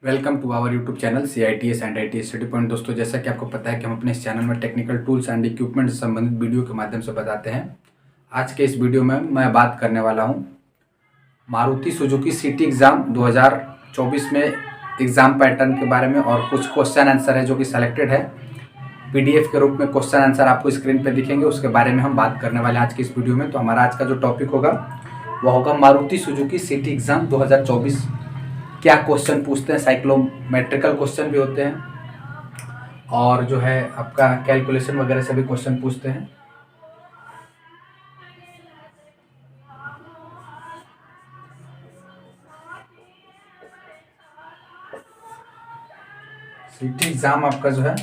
Welcome to our YouTube channel CITS and ITS study point. दोस्तों, जैसा कि आपको पता है कि हम अपने इस चैनल में टेक्निकल टूल्स एंड इक्विपमेंट से संबंधित वीडियो के माध्यम से बताते हैं। आज के इस वीडियो में मैं बात करने वाला हूं मारुति सुजुकी सिटी एग्ज़ाम 2024 में एग्ज़ाम पैटर्न के बारे में, और कुछ क्वेश्चन आंसर है जो कि सेलेक्टेड है PDF के रूप में। क्वेश्चन आंसर आपको स्क्रीन पर दिखेंगे, उसके बारे में हम बात करने वाले हैं आज की इस वीडियो में। तो हमारा आज का जो टॉपिक होगा वह होगा मारुति सुजुकी सिटी एग्ज़ाम 2024 क्या क्वेश्चन पूछते हैं। साइक्लोमेट्रिकल क्वेश्चन भी होते हैं और जो है आपका कैलकुलेशन वगैरह से भी क्वेश्चन पूछते हैं। सिटी एग्जाम आपका जो है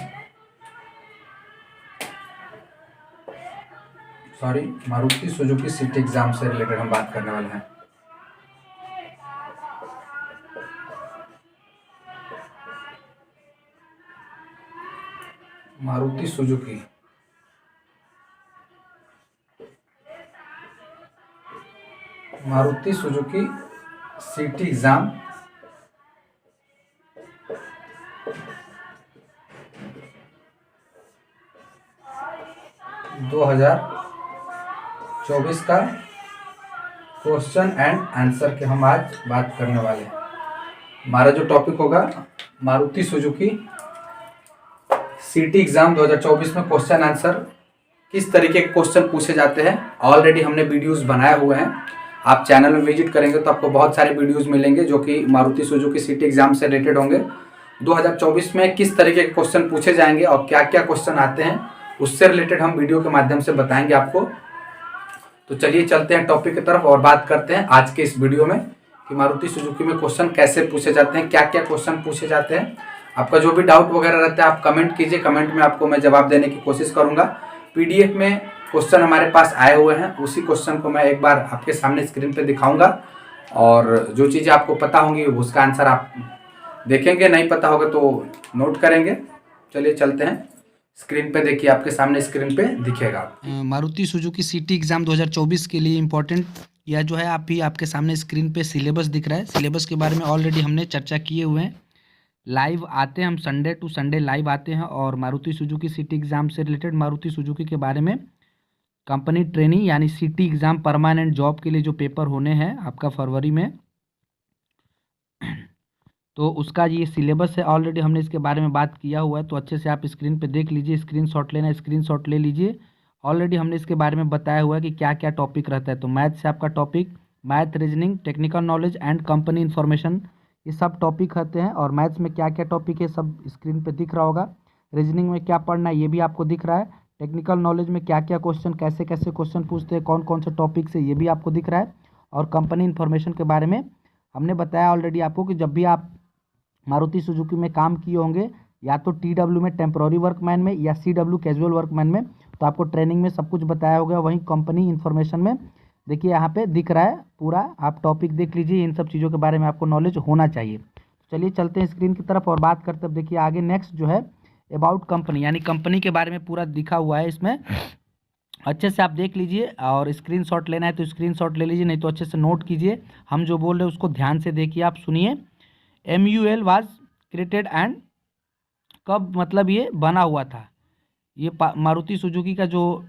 मारुति सुजुकी सिटी एग्जाम से रिलेटेड हम बात करने वाले हैं। मारुति सुजुकी सिटी एग्जाम 2024 का क्वेश्चन एंड आंसर के हम आज बात करने वाले हैं। हमारा जो टॉपिक होगा मारुति सुजुकी सिटी एग्जाम 2024 में क्वेश्चन आंसर किस तरीके के क्वेश्चन पूछे जाते हैं। ऑलरेडी हमने वीडियोस बनाए हुए हैं, आप चैनल में विजिट करेंगे तो आपको बहुत सारे वीडियोस मिलेंगे जो कि मारुति सुजुकी सिटी एग्जाम से रिलेटेड होंगे। 2024 में किस तरीके के क्वेश्चन पूछे जाएंगे और क्या क्या क्वेश्चन आते हैं उससे रिलेटेड हम वीडियो के माध्यम से बताएंगे आपको। तो चलिए चलते हैं टॉपिक की तरफ और बात करते हैं आज के इस वीडियो में कि मारुति सुजुकी में क्वेश्चन कैसे पूछे जाते हैं, क्या क्या क्वेश्चन पूछे जाते हैं। आपका जो भी डाउट वगैरह रहता है आप कमेंट कीजिए, कमेंट में आपको मैं जवाब देने की कोशिश करूंगा। PDF में क्वेश्चन हमारे पास आए हुए हैं, उसी क्वेश्चन को मैं एक बार आपके सामने स्क्रीन पे दिखाऊंगा और जो चीज़ें आपको पता होंगी उसका आंसर आप देखेंगे, नहीं पता होगा तो नोट करेंगे। चलिए चलते हैं, स्क्रीन पे देखिए, आपके सामने स्क्रीन पे दिखेगा। मारुति सुजुकी सिटी एग्ज़ाम 2024 के लिए इम्पोर्टेंट यह जो है आपके सामने स्क्रीन पे सिलेबस दिख रहा है। सिलेबस के बारे में ऑलरेडी हमने चर्चा किए हुए हैं। लाइव आते हैं हम संडे टू संडे लाइव आते हैं और मारुति सुजुकी सिटी एग्ज़ाम से रिलेटेड मारुति सुजुकी के बारे में कंपनी ट्रेनिंग यानी सिटी एग्ज़ाम परमानेंट जॉब के लिए जो पेपर होने हैं आपका फरवरी में, तो उसका ये सिलेबस है। ऑलरेडी हमने इसके बारे में बात किया हुआ है, तो अच्छे से आप स्क्रीन पे देख लीजिए। स्क्रीनशॉट लेना है स्क्रीनशॉट ले लीजिए। ऑलरेडी हमने इसके बारे में बताया हुआ है कि क्या क्या टॉपिक रहता है। तो मैथ से आपका topic math, reasoning, technical knowledge and company information, ये सब टॉपिक रहते हैं। और मैथ्स में क्या क्या टॉपिक है सब स्क्रीन पर दिख रहा होगा। रीजनिंग में क्या पढ़ना है ये भी आपको दिख रहा है। टेक्निकल नॉलेज में क्या क्या क्वेश्चन, कैसे कैसे क्वेश्चन पूछते हैं, कौन कौन से टॉपिक से, ये भी आपको दिख रहा है। और कंपनी इन्फॉर्मेशन के बारे में हमने बताया ऑलरेडी आपको कि जब भी आप मारुति सुजुकी में काम किए होंगे, या तो TW में टेम्प्रोरी वर्कमैन में या CW कैजुअल वर्कमैन में, तो आपको ट्रेनिंग में सब कुछ बताया होगा। वहीं कंपनी इन्फॉर्मेशन में देखिए यहाँ पे दिख रहा है पूरा, आप टॉपिक देख लीजिए। इन सब चीज़ों के बारे में आपको नॉलेज होना चाहिए। चलिए चलते हैं स्क्रीन की तरफ और बात करते हैं। अब देखिए आगे नेक्स्ट जो है अबाउट कंपनी, यानी कंपनी के बारे में पूरा दिखा हुआ है इसमें। अच्छे से आप देख लीजिए और स्क्रीनशॉट लेना है तो स्क्रीनशॉट ले लीजिए, नहीं तो अच्छे से नोट कीजिए। हम जो बोल रहे हैं उसको ध्यान से देखिए, आप सुनिए। MUL वाज क्रिएटेड एंड कब मतलब ये बना हुआ था। ये मारुति सुजुकी का जो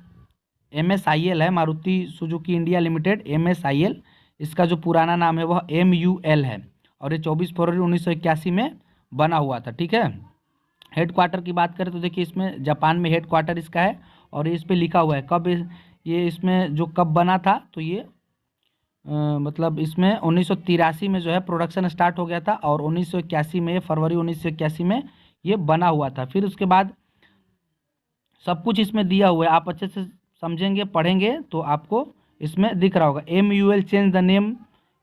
MSIL है, Maruti Suzuki India limited MSIL, इसका जो पुराना नाम है वह MUL है और ये 24 फरवरी 1981 में बना हुआ था। ठीक है। हेड क्वार्टर की बात करें तो देखिए इसमें जापान में हेड क्वार्टर इसका है और इस पर लिखा हुआ है कब ये इसमें जो कब बना था। तो ये मतलब इसमें 1983 में जो है प्रोडक्शन स्टार्ट हो गया था और 1981 में, फरवरी 1981 में ये बना हुआ था। फिर उसके बाद सब कुछ इसमें दिया हुआ है, आप अच्छे से समझेंगे पढ़ेंगे तो आपको इसमें दिख रहा होगा। MUL change the name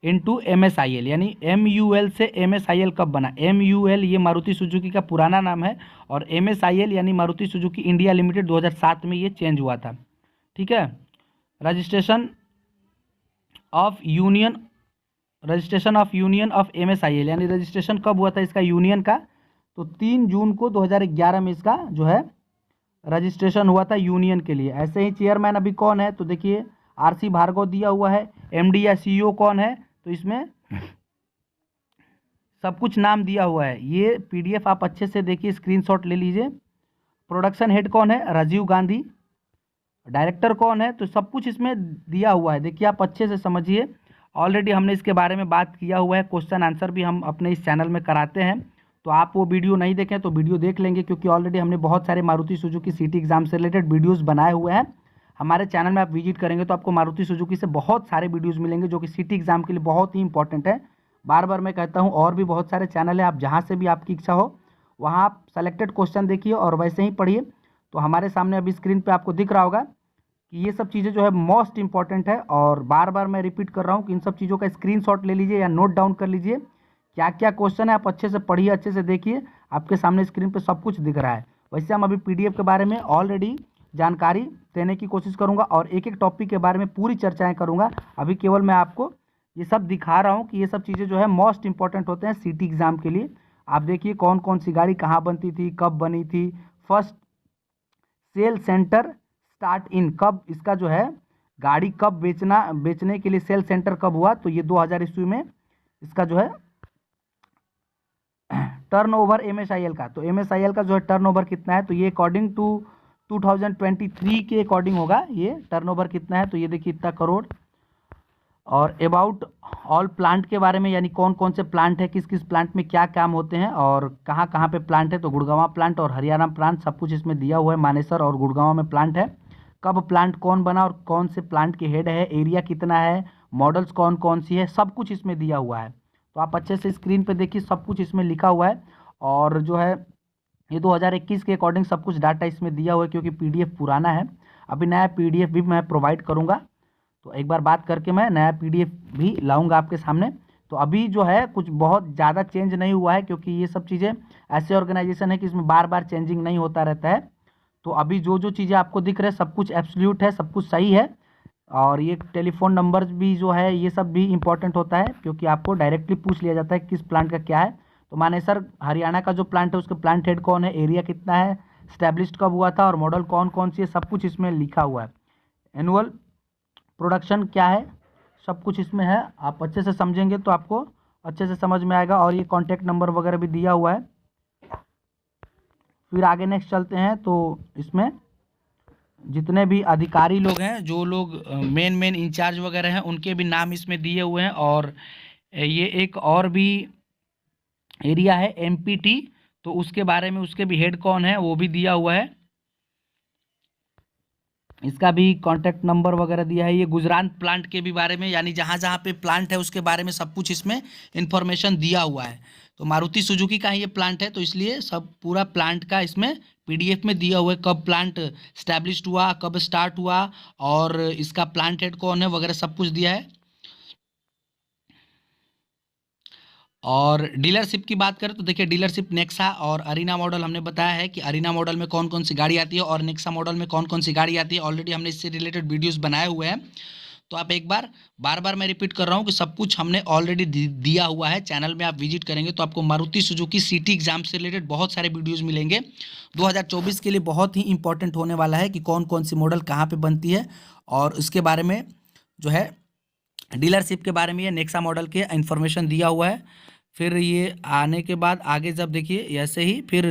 into MSIL, यानी MUL से MSIL कब बना। MUL ये मारुति सुजुकी का पुराना नाम है और MSIL यानी मारुति सुजुकी इंडिया लिमिटेड 2007 में ये चेंज हुआ था। ठीक है। Registration of union of MSIL, यानी रजिस्ट्रेशन कब हुआ था इसका यूनियन का, तो 3 जून को 2011 में इसका जो है रजिस्ट्रेशन हुआ था यूनियन के लिए। ऐसे ही चेयरमैन अभी कौन है तो देखिए RC भार्गव दिया हुआ है। MD या CEO कौन है तो इसमें सब कुछ नाम दिया हुआ है। ये पीडीएफ आप अच्छे से देखिए, स्क्रीनशॉट ले लीजिए। प्रोडक्शन हेड कौन है? राजीव गांधी। डायरेक्टर कौन है? तो सब कुछ इसमें दिया हुआ है, देखिए आप अच्छे से समझिए। ऑलरेडी हमने इसके बारे में बात किया हुआ है, क्वेश्चन आंसर भी हम अपने इस चैनल में कराते हैं। तो आप वो वीडियो नहीं देखें तो वीडियो देख लेंगे, क्योंकि ऑलरेडी हमने बहुत सारे मारुति सुजुकी सिटी एग्जाम से रिलेटेड वीडियोस बनाए हुए हैं। हमारे चैनल में आप विजिट करेंगे तो आपको मारुति सुजुकी से बहुत सारे वीडियोस मिलेंगे, जो कि सिटी एग्जाम के लिए बहुत ही इंपॉर्टेंट है। बार बार मैं कहता हूँ, और भी बहुत सारे चैनल हैं, आप जहाँ से भी आपकी इच्छा हो वहाँ आप सेलेक्टेड क्वेश्चन देखिए और वैसे ही पढ़िए। तो हमारे सामने अभी स्क्रीन पर आपको दिख रहा होगा कि ये सब चीज़ें जो है मोस्ट इंपॉर्टेंट है, और बार बार मैं रिपीट कर रहा हूँ कि इन सब चीज़ों का स्क्रीनशॉट ले लीजिए या नोट डाउन कर लीजिए। क्या क्या क्वेश्चन है आप अच्छे से पढ़िए, अच्छे से देखिए, आपके सामने स्क्रीन पे सब कुछ दिख रहा है। वैसे हम अभी पीडीएफ के बारे में ऑलरेडी जानकारी देने की कोशिश करूँगा और एक एक टॉपिक के बारे में पूरी चर्चाएँ करूँगा। अभी केवल मैं आपको ये सब दिखा रहा हूँ कि ये सब चीज़ें जो है मोस्ट इंपॉर्टेंट होते हैं सिटी एग्ज़ाम के लिए। आप देखिए कौन कौन सी गाड़ी कहाँ बनती थी, कब बनी थी, first cell centre start in कब, इसका जो है गाड़ी कब बेचने के लिए सेल सेंटर कब हुआ, तो ये 2000 ईस्वी में इसका जो है टर्नओवर एमएसआईएल का, तो एमएसआईएल का जो है टर्नओवर कितना है, तो ये अकॉर्डिंग टू 2023 के अकॉर्डिंग होगा ये टर्नओवर कितना है। तो ये देखिए इतना करोड़। और अबाउट ऑल प्लांट के बारे में, यानी कौन कौन से प्लांट है, किस किस प्लांट में क्या काम होते हैं और कहाँ कहाँ पे प्लांट है, तो गुड़गांव प्लांट और हरियाणा प्लांट सब कुछ इसमें दिया हुआ है। मानेसर और गुड़गांव में प्लांट है। कब प्लांट कौन बना और कौन से प्लांट के हेड है, एरिया कितना है, मॉडल्स कौन कौन सी है, सब कुछ इसमें दिया हुआ है। तो आप अच्छे से स्क्रीन पे देखिए, सब कुछ इसमें लिखा हुआ है। और जो है ये 2021 के अकॉर्डिंग सब कुछ डाटा इसमें दिया हुआ है, क्योंकि पीडीएफ पुराना है। अभी नया पीडीएफ भी मैं प्रोवाइड करूँगा, तो एक बार बात करके मैं नया पीडीएफ भी लाऊंगा आपके सामने। तो अभी जो है कुछ बहुत ज़्यादा चेंज नहीं हुआ है, क्योंकि ये सब चीज़ें ऐसे ऑर्गेनाइजेशन है कि इसमें बार बार चेंजिंग नहीं होता रहता है। तो अभी जो जो चीज़ें आपको दिख रहे हैं सब कुछ एब्सोल्यूट है, सब कुछ सही है। और ये टेलीफोन नंबर भी जो है ये सब भी इंपॉर्टेंट होता है, क्योंकि आपको डायरेक्टली पूछ लिया जाता है किस प्लांट का क्या है। तो मानेसर हरियाणा का जो प्लांट है उसका प्लांट हेड कौन है, एरिया कितना है, स्टैब्लिश्ड कब हुआ था और मॉडल कौन कौन सी है, सब कुछ इसमें लिखा हुआ है। एनुअल प्रोडक्शन क्या है, सब कुछ इसमें है। आप अच्छे से समझेंगे तो आपको अच्छे से समझ में आएगा। और ये कॉन्टैक्ट नंबर वगैरह भी दिया हुआ है। फिर आगे नेक्स्ट चलते हैं, तो इसमें जितने भी अधिकारी लोग हैं, जो लोग मेन इंचार्ज वगैरह हैं, उनके भी नाम इसमें दिए हुए हैं। और ये एक और भी एरिया है एमपीटी, तो उसके बारे में उसके भी हेड कौन है वो भी दिया हुआ है। इसका भी कॉन्टैक्ट नंबर वगैरह दिया है। ये गुजरात प्लांट के भी बारे में, यानी जहाँ जहाँ पे प्लांट है उसके बारे में सब कुछ इसमें इंफॉर्मेशन दिया हुआ है। तो मारुति सुजुकी का ही ये प्लांट है, तो इसलिए सब पूरा प्लांट का इसमें पीडीएफ में दिया हुआ है। कब प्लांट स्टैब्लिश्ड हुआ, कब स्टार्ट हुआ और इसका प्लांट हेड कौन है वगैरह सब कुछ दिया है। और डीलरशिप की बात करें तो देखिए डीलरशिप नेक्सा और अरीना मॉडल हमने बताया है कि अरीना मॉडल में कौन कौन सी गाड़ी आती है और नेक्सा मॉडल में कौन कौन सी गाड़ी आती है। ऑलरेडी हमने इससे रिलेटेड वीडियोस बनाए हुए हैं। तो आप एक बार बार मैं रिपीट कर रहा हूँ कि सब कुछ हमने ऑलरेडी दिया हुआ है। चैनल में आप विजिट करेंगे तो आपको मारुति सुजुकी सिटी एग्जाम से रिलेटेड बहुत सारे वीडियोस मिलेंगे। 2024 के लिए बहुत ही इंपॉर्टेंट होने वाला है कि कौन कौन सी मॉडल कहाँ पर बनती है, और उसके बारे में जो है डीलरशिप के बारे में ये नेक्सा मॉडल के इन्फॉर्मेशन दिया हुआ है। फिर ये आने के बाद आगे जब देखिए ऐसे ही फिर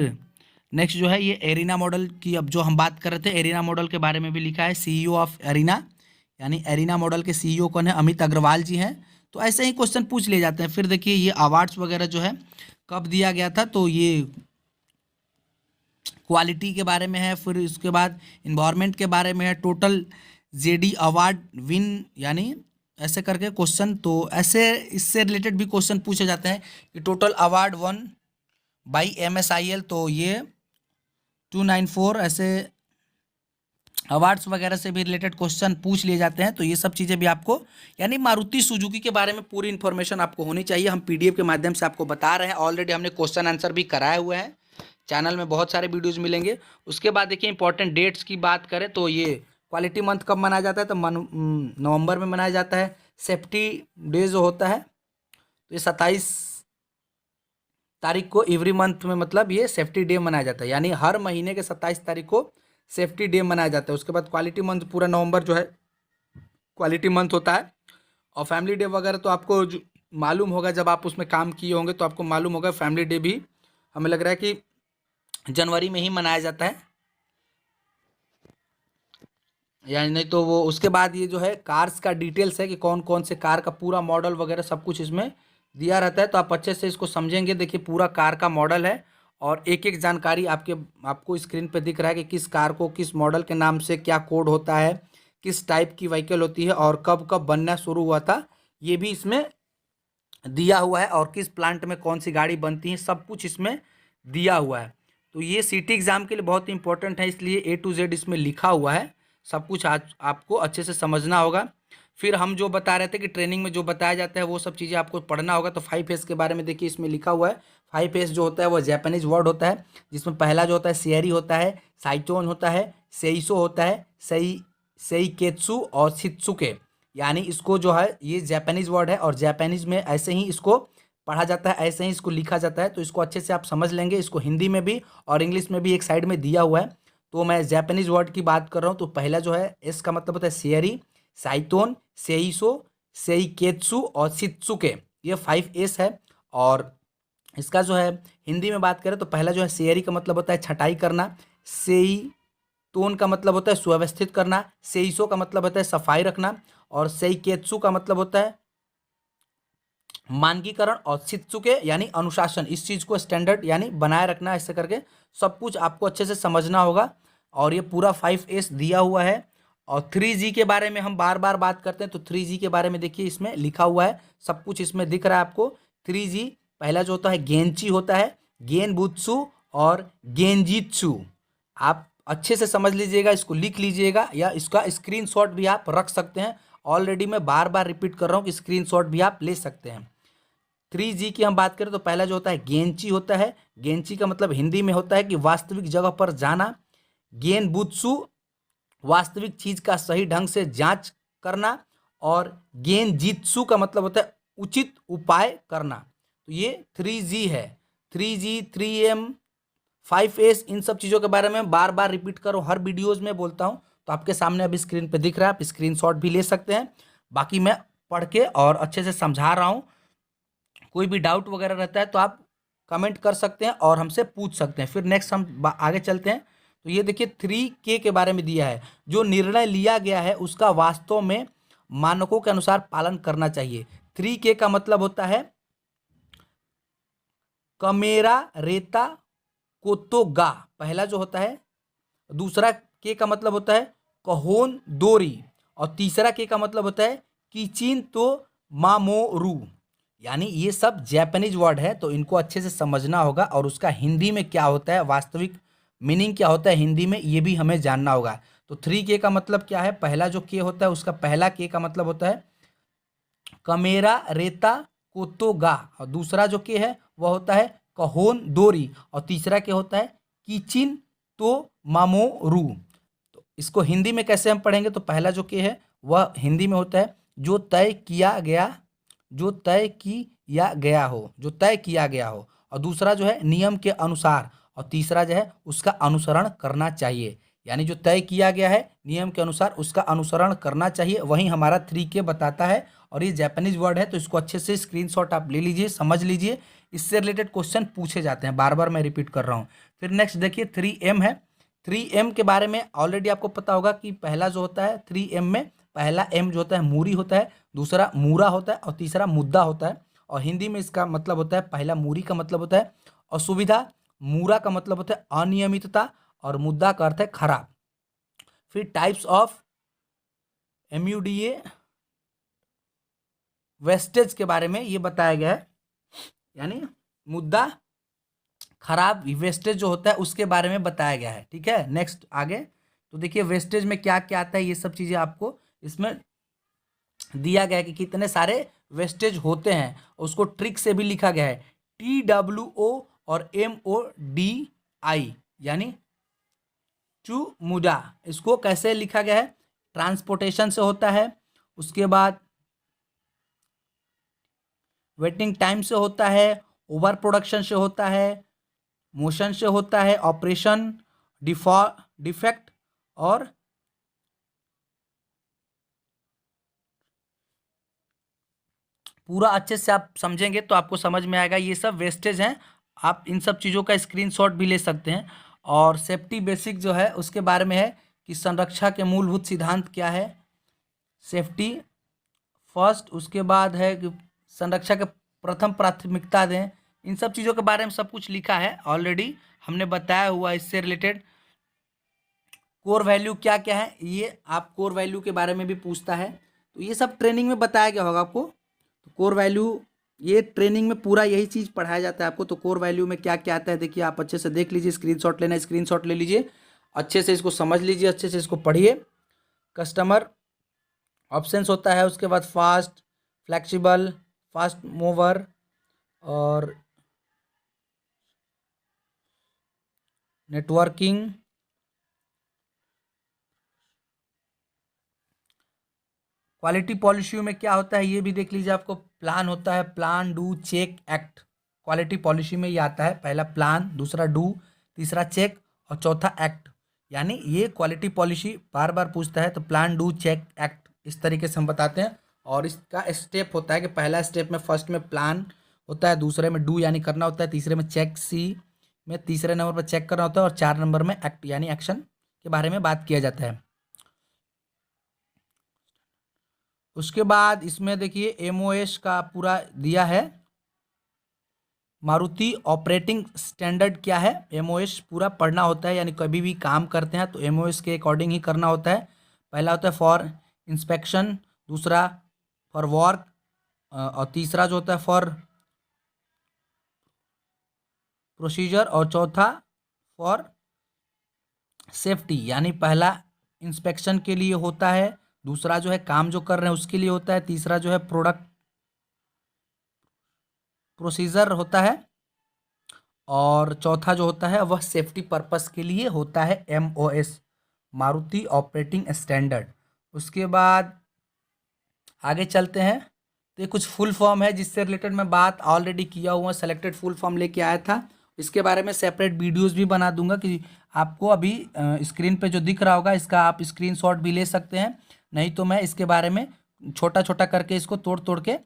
नेक्स्ट जो है ये एरिना मॉडल की, अब जो हम बात कर रहे थे एरिना मॉडल के बारे में भी लिखा है। सीईओ ऑफ एरिना, यानी एरिना मॉडल के सीईओ कौन है, अमित अग्रवाल जी हैं। तो ऐसे ही क्वेश्चन पूछ लिए जाते हैं। फिर देखिए ये अवार्ड्स वगैरह जो है कब दिया गया था, तो ये क्वालिटी के बारे में है। फिर उसके बाद इन्वायरमेंट के बारे में है। टोटल जेडी अवार्ड विन, यानी ऐसे करके क्वेश्चन, तो ऐसे इससे रिलेटेड भी क्वेश्चन पूछे जाते हैं कि टोटल अवार्ड वन बाई एमएसआईएल, तो ये 294 ऐसे अवार्ड्स वगैरह से भी रिलेटेड क्वेश्चन पूछ लिए जाते हैं। तो ये सब चीज़ें भी आपको, यानी मारुति सुजुकी के बारे में पूरी इन्फॉर्मेशन आपको होनी चाहिए। हम पीडीएफ के माध्यम से आपको बता रहे हैं। ऑलरेडी हमने क्वेश्चन आंसर भी कराए हुए हैं, चैनल में बहुत सारे वीडियोज़ मिलेंगे। उसके बाद देखिए इंपॉर्टेंट डेट्स की बात करें तो ये क्वालिटी मंथ कब मनाया जाता है, तो नवंबर में मनाया जाता है। सेफ्टी डे जो होता है तो ये 27 तारीख को एवरी मंथ में, मतलब ये सेफ्टी डे मनाया जाता है, यानी हर महीने के 27 तारीख को सेफ्टी डे मनाया जाता है। उसके बाद क्वालिटी मंथ पूरा नवंबर जो है क्वालिटी मंथ होता है। और फैमिली डे वगैरह तो आपको मालूम होगा, जब आप उसमें काम किए होंगे तो आपको मालूम होगा फैमिली डे भी हमें लग रहा है कि जनवरी में ही मनाया जाता है, यानी नहीं तो वो उसके बाद ये जो है कार्स का डिटेल्स है कि कौन कौन से कार का पूरा मॉडल वगैरह सब कुछ इसमें दिया रहता है, तो आप अच्छे से इसको समझेंगे। देखिए पूरा कार का मॉडल है और एक एक जानकारी आपको स्क्रीन पे दिख रहा है कि किस कार को किस मॉडल के नाम से क्या कोड होता है, किस टाइप की व्हीकल होती है और कब कब बनना शुरू हुआ था, ये भी इसमें दिया हुआ है, और किस प्लांट में कौन सी गाड़ी बनती है सब कुछ इसमें दिया हुआ है। तो ये सीटी एग्ज़ाम के लिए बहुत ही इंपॉर्टेंट है, इसलिए A to Z इसमें लिखा हुआ है। सब कुछ आज आपको अच्छे से समझना होगा। फिर हम जो बता रहे थे कि ट्रेनिंग में जो बताया जाता है वो सब चीज़ें आपको पढ़ना होगा। तो 5S के बारे में देखिए इसमें लिखा हुआ है। 5S जो होता है वो जापानीज वर्ड होता है, जिसमें पहला जो होता है सियरी होता है, साइटोन होता है, सेइसो होता है, सेइकेत्सु और शित्सुके। यानी इसको जो है ये जापानीज वर्ड है और जापानीज में ऐसे ही इसको पढ़ा जाता है, ऐसे ही इसको लिखा जाता है। तो इसको अच्छे से आप समझ लेंगे। इसको हिंदी में भी और इंग्लिश में भी एक साइड में दिया हुआ है। तो मैं जापानीज वर्ड की बात कर रहा हूँ। तो पहला जो है एस का मतलब होता है सियरी, साइटोन, सेइसो, सेइकेत्सु और शित्सुके, ये 5S है। और इसका जो है हिंदी में बात करें तो पहला जो है सियरी का मतलब होता है छटाई करना, सेई टोन का मतलब होता है सुव्यवस्थित करना, सेइसो का मतलब होता है सफाई रखना, और सेइकेत्सु का मतलब होता है मानकीकरण, और शित्सुके यानी अनुशासन, इस चीज़ को स्टैंडर्ड यानी बनाए रखना। ऐसे करके सब कुछ आपको अच्छे से समझना होगा। और ये पूरा 5S दिया हुआ है। और 3G के बारे में हम बार बार बात करते हैं, तो 3G के बारे में देखिए इसमें लिखा हुआ है, सब कुछ इसमें दिख रहा है आपको। 3G पहला जो होता है गेंची होता है, गेनबुत्सु और गेंजीत्सु। आप अच्छे से समझ लीजिएगा, इसको लिख लीजिएगा या इसका स्क्रीनशॉट भी आप रख सकते हैं। ऑलरेडी मैं बार बार रिपीट कर रहा हूँ कि स्क्रीनशॉट भी आप ले सकते हैं। 3G की हम बात करें तो पहला जो होता है गेंची होता है। गेंची का मतलब हिंदी में होता है कि वास्तविक जगह पर जाना। गेनबुत्सु वास्तविक चीज का सही ढंग से जांच करना। और गेनजीत्सु का मतलब होता है उचित उपाय करना। तो ये 3G है। 3G, 3M, 5S, इन सब चीज़ों के बारे में बार बार रिपीट करो, हर वीडियोज में बोलता हूँ। तो आपके सामने अभी स्क्रीन पे दिख रहा है, आप स्क्रीनशॉट भी ले सकते हैं। बाकी मैं पढ़ के और अच्छे से समझा रहा हूँ। कोई भी डाउट वगैरह रहता है तो आप कमेंट कर सकते हैं और हमसे पूछ सकते हैं। फिर नेक्स्ट हम आगे चलते हैं। तो ये देखिए 3K के बारे में दिया है, जो निर्णय लिया गया है उसका वास्तव में मानकों के अनुसार पालन करना चाहिए। 3K का मतलब होता है कमेरा रेता कोतोगा, पहला जो होता है। दूसरा के का मतलब होता है कहोन दोरी, और तीसरा के का मतलब होता है किचिन तो मामोरू। यानी ये सब जापानीज वर्ड है, तो इनको अच्छे से समझना होगा। और उसका हिंदी में क्या होता है, वास्तविक मीनिंग क्या होता है हिंदी में, ये भी हमें जानना होगा। तो 3K का मतलब क्या है, पहला जो के होता है उसका पहला के का मतलब होता है कमेरा रेता कोतोगा, और दूसरा जो के है वह होता है कहोन दोरी, और तीसरा के होता है किचिन तो मामोरू। तो इसको हिंदी में कैसे हम पढ़ेंगे, तो पहला जो के है वह हिंदी में होता है जो तय किया गया, जो तय किया गया हो, जो तय किया गया हो। और दूसरा जो है नियम के अनुसार, और तीसरा जो है उसका अनुसरण करना चाहिए। यानी जो तय किया गया है नियम के अनुसार उसका अनुसरण करना चाहिए, वही हमारा 3K बताता है। और ये जापानीज वर्ड है, तो इसको अच्छे से स्क्रीनशॉट आप ले लीजिए, समझ लीजिए। इससे रिलेटेड क्वेश्चन पूछे जाते हैं, बार बार मैं रिपीट कर रहा हूँ। फिर नेक्स्ट देखिए 3M है। 3M के बारे में ऑलरेडी आपको पता होगा कि पहला जो होता है 3M में पहला M जो होता है मूरी होता है, दूसरा मूरा होता है, और तीसरा मुद्दा होता है। और हिंदी में इसका मतलब होता है, पहला मूरी का मतलब होता है असुविधा, मूरा का मतलब होता है अनियमितता, और मुद्दा का अर्थ है खराब। फिर टाइप्स ऑफ MUDA वेस्टेज के बारे में ये बताया गया है, यानी मुद्दा खराब वेस्टेज जो होता है उसके बारे में बताया गया है। ठीक है, नेक्स्ट आगे। तो देखिए वेस्टेज में क्या क्या आता है, ये सब चीज़ें आपको इसमें दिया गया है कि कितने सारे वेस्टेज होते हैं। उसको ट्रिक से भी लिखा गया है, TWO और MODI, यानी टू मुडा। इसको कैसे लिखा गया है, ट्रांसपोर्टेशन से होता है, उसके बाद वेटिंग टाइम से होता है, ओवर प्रोडक्शन से होता है, मोशन से होता है, ऑपरेशन डिफेक्ट और पूरा अच्छे से आप समझेंगे तो आपको समझ में आएगा। ये सब वेस्टेज हैं, आप इन सब चीज़ों का स्क्रीनशॉट भी ले सकते हैं। और सेफ्टी बेसिक जो है उसके बारे में है कि संरक्षा के मूलभूत सिद्धांत क्या है, सेफ्टी फर्स्ट, उसके बाद है कि संरक्षा के प्रथम प्राथमिकता दें। इन सब चीज़ों के बारे में सब कुछ लिखा है ऑलरेडी, हमने बताया हुआ। इससे रिलेटेड कोर वैल्यू क्या क्या है, ये आप कोर वैल्यू के बारे में भी पूछता है, तो ये सब ट्रेनिंग में बताया गया होगा आपको। तो कोर वैल्यू ये ट्रेनिंग में पूरा यही चीज़ पढ़ाया जाता है आपको। तो कोर वैल्यू में क्या क्या आता है देखिए, आप अच्छे से देख लीजिए, स्क्रीनशॉट लेना है स्क्रीनशॉट ले लीजिए, अच्छे से इसको समझ लीजिए, अच्छे से इसको पढ़िए। कस्टमर ऑप्शंस होता है, उसके बाद फास्ट, फ्लेक्सिबल, फास्ट मूवर और नेटवर्किंग। क्वालिटी पॉलिसी में क्या होता है ये भी देख लीजिए, आपको प्लान होता है, plan, do, check, act. Quality policy में ये आता है, पहला प्लान, दूसरा डू, तीसरा चेक और चौथा एक्ट। यानी ये क्वालिटी पॉलिसी बार बार पूछता है, तो प्लान, डू, चेक, एक्ट इस तरीके से हम बताते हैं। और इसका स्टेप होता है कि पहला स्टेप में फर्स्ट में प्लान होता है, दूसरे में डू यानी करना होता है, तीसरे में चेक, सी में तीसरे नंबर पर चेक करना होता है और 4 नंबर में एक्ट यानी एक्शन के बारे में बात किया जाता है। उसके बाद इसमें देखिए एमओएस का पूरा दिया है, मारुति ऑपरेटिंग स्टैंडर्ड क्या है, एमओएस पूरा पढ़ना होता है। यानी कभी भी काम करते हैं तो एमओएस के अकॉर्डिंग ही करना होता है। पहला होता है फॉर इंस्पेक्शन, दूसरा फॉर वर्क और तीसरा जो होता है फॉर प्रोसीजर और चौथा फॉर सेफ्टी। यानी पहला इंस्पेक्शन के लिए होता है, दूसरा जो है काम जो कर रहे हैं उसके लिए होता है, तीसरा जो है प्रोडक्ट प्रोसीजर होता है और चौथा जो होता है वह सेफ्टी पर्पस के लिए होता है, एमओएस मारुति ऑपरेटिंग स्टैंडर्ड। उसके बाद आगे चलते हैं, तो ये कुछ फुल फॉर्म है जिससे रिलेटेड मैं बात ऑलरेडी किया हुआ, सेलेक्टेड फुल फॉर्म लेके आया था। इसके बारे में सेपरेट वीडियोस भी बना दूंगा कि आपको अभी स्क्रीन पे जो दिख रहा होगा इसका आप स्क्रीनशॉट भी ले सकते हैं, नहीं तो मैं इसके बारे में छोटा छोटा करके इसको तोड़ तोड़ के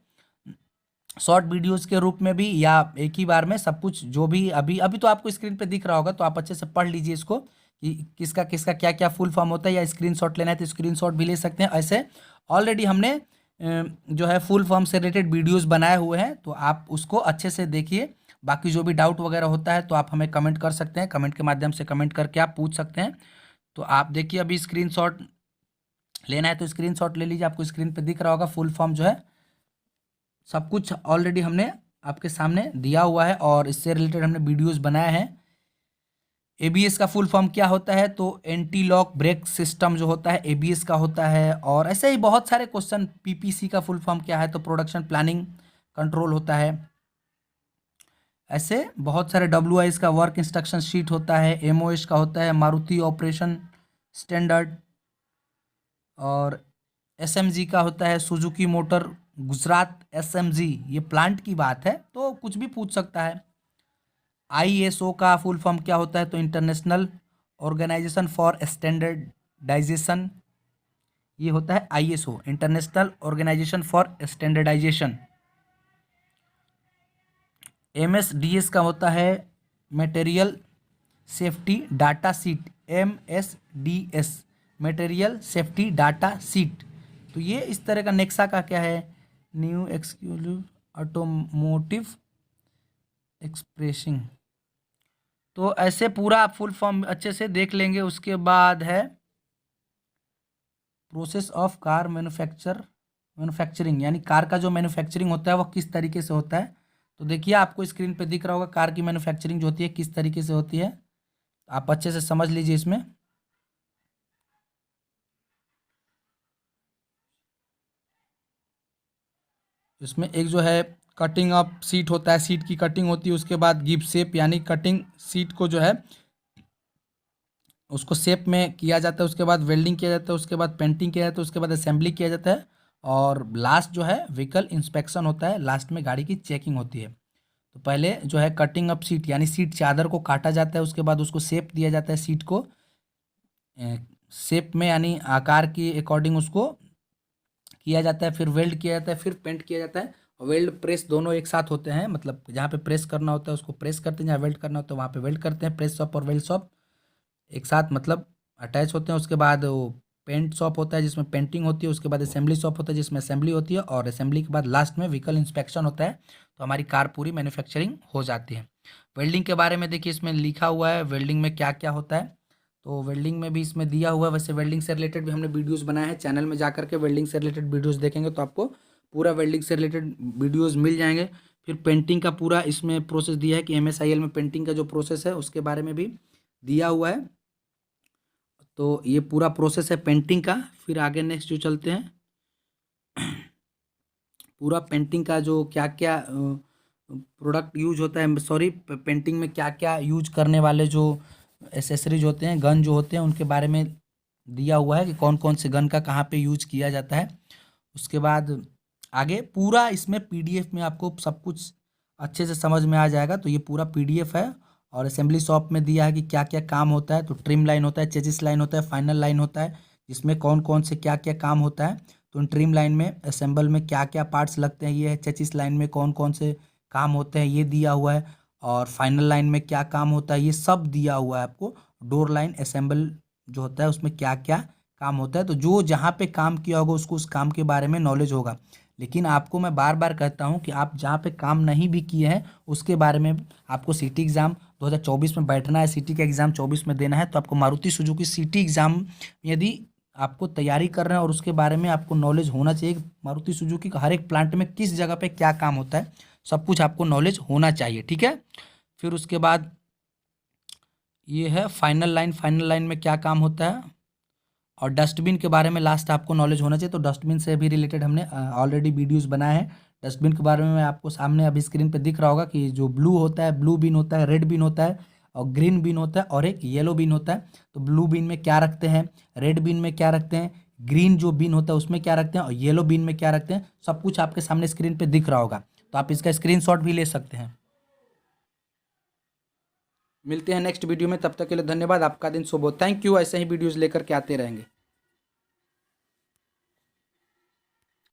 शॉर्ट वीडियोस के रूप में भी या एक ही बार में सब कुछ जो भी अभी अभी तो आपको स्क्रीन पे दिख रहा होगा, तो आप अच्छे से पढ़ लीजिए इसको कि किसका किसका क्या क्या फुल फॉर्म होता है, या स्क्रीनशॉट लेना है तो स्क्रीनशॉट भी ले सकते हैं। ऐसे ऑलरेडी हमने जो है फुल फॉर्म से रिलेटेड वीडियोस बनाए हुए हैं, तो आप उसको अच्छे से देखिए। बाकी जो भी डाउट वगैरह होता है तो आप हमें कमेंट कर सकते हैं, कमेंट के माध्यम से कमेंट करके आप पूछ सकते हैं। तो आप देखिए अभी स्क्रीनशॉट लेना है तो स्क्रीनशॉट ले लीजिए, आपको स्क्रीन पे दिख रहा होगा फुल फॉर्म जो है, सब कुछ ऑलरेडी हमने आपके सामने दिया हुआ है और इससे रिलेटेड हमने वीडियोस बनाए हैं। एबीएस का फुल फॉर्म क्या होता है, तो एंटी लॉक ब्रेक सिस्टम जो होता है एबीएस का होता है। और ऐसे ही बहुत सारे क्वेश्चन, पीपीसी का फुल फॉर्म क्या है, तो प्रोडक्शन प्लानिंग कंट्रोल होता है। ऐसे बहुत सारे, डब्ल्यूआईएस का वर्क इंस्ट्रक्शन शीट होता है, एमओएस का होता है मारुति ऑपरेशन स्टैंडर्ड, और एसएमजी का होता है सुजुकी मोटर गुजरात एसएमजी, ये प्लांट की बात है तो कुछ भी पूछ सकता है। आईएसओ का फुल फॉर्म क्या होता है, तो इंटरनेशनल ऑर्गेनाइजेशन फॉर स्टैंडर्डाइजेशन, ये होता है ISO, international organisation for standardisation. MSDS का होता है material safety data sheet, MSDS material safety data sheet. तो ये इस तरह का। नेक्सा का क्या है, न्यू एक्सक्लूसिव ऑटोमोटिव एक्सप्रेसिंग। तो ऐसे पूरा आप फुल फॉर्म अच्छे से देख लेंगे। उसके बाद है प्रोसेस ऑफ कार मैन्युफैक्चरिंग, यानी कार का जो मैन्युफैक्चरिंग होता है वो किस तरीके से होता है। तो देखिए आपको स्क्रीन पे दिख रहा होगा कार की मैन्युफैक्चरिंग जो होती है किस तरीके से होती है, आप अच्छे से समझ लीजिए। इसमें एक जो है कटिंग अप सीट होता है, सीट की कटिंग होती है, उसके बाद गिव शेप यानी कटिंग सीट को जो है उसको शेप में किया जाता है, उसके बाद वेल्डिंग किया जाता है, उसके बाद पेंटिंग किया जाता है, उसके बाद असेंबली किया जाता है, और लास्ट जो है व्हीकल इंस्पेक्शन होता है, लास्ट में गाड़ी की चेकिंग होती है। तो पहले जो है कटिंग अप सीट यानी सीट चादर को काटा जाता है, उसके बाद उसको शेप दिया जाता है, सीट को शेप में यानी आकार के अकॉर्डिंग उसको किया जाता है, फिर वेल्ड किया जाता है, फिर पेंट किया जाता है, वेल्ड प्रेस दोनों एक साथ होते हैं, मतलब जहाँ पे प्रेस करना होता है उसको प्रेस करते हैं, जहाँ वेल्ड करना होता है वहाँ पे वेल्ड करते हैं। प्रेस शॉप और वेल्ड शॉप एक साथ मतलब अटैच होते हैं। उसके बाद वो पेंट शॉप होता है जिसमें पेंटिंग होती है, उसके बाद असेंबली शॉप होता है जिसमें असेंबली होती है, और असेंबली के बाद लास्ट में व्हीकल इंस्पेक्शन होता है, तो हमारी कार पूरी मैन्युफैक्चरिंग हो जाती है। वेल्डिंग के बारे में देखिए इसमें लिखा हुआ है वेल्डिंग में क्या क्या होता है, तो वेल्डिंग में भी इसमें दिया हुआ है। वैसे वेल्डिंग से रिलेटेड भी हमने वीडियोस बनाए हैं, चैनल में जा करके वेल्डिंग से रिलेटेड वीडियोस देखेंगे तो आपको पूरा वेल्डिंग से रिलेटेड वीडियोस मिल जाएंगे। फिर पेंटिंग का पूरा इसमें प्रोसेस दिया है कि MSIL में पेंटिंग का जो प्रोसेस है उसके बारे में भी दिया हुआ है। तो ये पूरा प्रोसेस है पेंटिंग का। फिर आगे नेक्स्ट जो चलते हैं, पूरा पेंटिंग का जो क्या क्या प्रोडक्ट यूज होता है, सॉरी पेंटिंग में क्या क्या यूज करने वाले जो एसेसरीज होते हैं, गन जो होते हैं, उनके बारे में दिया हुआ है कि कौन कौन से गन का कहाँ पे यूज किया जाता है। उसके बाद आगे पूरा इसमें PDF में आपको सब कुछ अच्छे से समझ में आ जाएगा। तो ये पूरा PDF है, और असेंबली शॉप में दिया है कि क्या क्या काम होता है। तो ट्रिम लाइन होता है, चेसिस लाइन होता है, फाइनल लाइन होता है, जिसमें कौन कौन से क्या क्या काम होता है। तो ट्रिम लाइन में असेंबल में क्या क्या पार्ट्स लगते हैं ये है, चेसिस लाइन में कौन कौन से काम होते हैं ये दिया हुआ है, और फाइनल लाइन में क्या काम होता है ये सब दिया हुआ है आपको। डोर लाइन असेंबल जो होता है उसमें क्या क्या काम होता है, तो जो जहाँ पे काम किया होगा उसको उस काम के बारे में नॉलेज होगा। लेकिन आपको मैं बार बार कहता हूँ कि आप जहाँ पे काम नहीं भी किए हैं उसके बारे में आपको सिटी एग्ज़ाम 2024 में बैठना है, सिटी का एग्ज़ाम 24 में देना है, तो आपको मारुति सुजुकी सिटी एग्ज़ाम यदि आपको तैयारी कर रहे हैं और उसके बारे में आपको नॉलेज होना चाहिए, मारुति सुजुकी का हर एक प्लांट में किस जगह पे क्या काम होता है, सब कुछ आपको नॉलेज होना चाहिए, ठीक है। फिर उसके बाद ये है फाइनल लाइन, फाइनल लाइन में क्या काम होता है, और डस्टबिन के बारे में लास्ट आपको नॉलेज होना चाहिए। तो डस्टबिन से भी रिलेटेड हमने ऑलरेडी वीडियोस बनाए हैं। डस्टबिन के बारे में आपको सामने अभी स्क्रीन पे दिख रहा होगा कि जो ब्लू होता है, ब्लू बिन होता है, रेड बिन होता है, और ग्रीन बिन होता है, और एक येलो बिन होता है। तो ब्लू बिन में क्या रखते हैं, रेड बिन में क्या रखते हैं, ग्रीन जो बिन होता है उसमें क्या रखते हैं, और येलो बिन में क्या रखते हैं, सब कुछ आपके सामने स्क्रीन पे दिख रहा होगा। तो आप इसका स्क्रीनशॉट भी ले सकते हैं। मिलते हैं नेक्स्ट वीडियो में, तब तक के लिए धन्यवाद। आपका दिन शुभ हो। Thank you. ऐसे ही वीडियोज़ लेकर के आते रहेंगे।